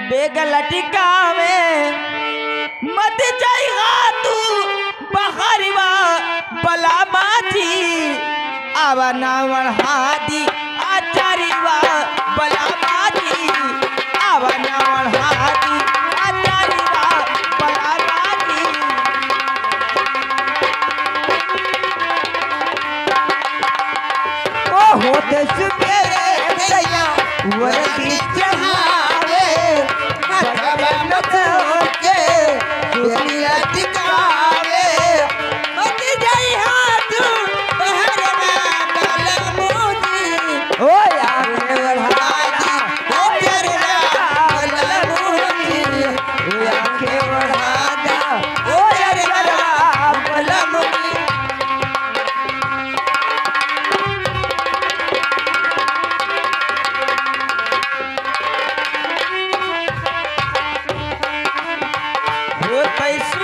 bag लटकावे मत जाइगा तू बहरवा बला माथी आवा नावण हादी आचारीवा बला माथी आवा नावण हादी आचारीवा बला माथी ओ होते सुबेरे सैया वरदी चढ़ावे भगवान के दुनिया टिकावे मत जाई हाथ बहरवा बला मोदी ओ आगे बढ़ाया ओ चरना बला मोदी ओ आगे बढ़ाया ओ चरना बला मोदी कैसे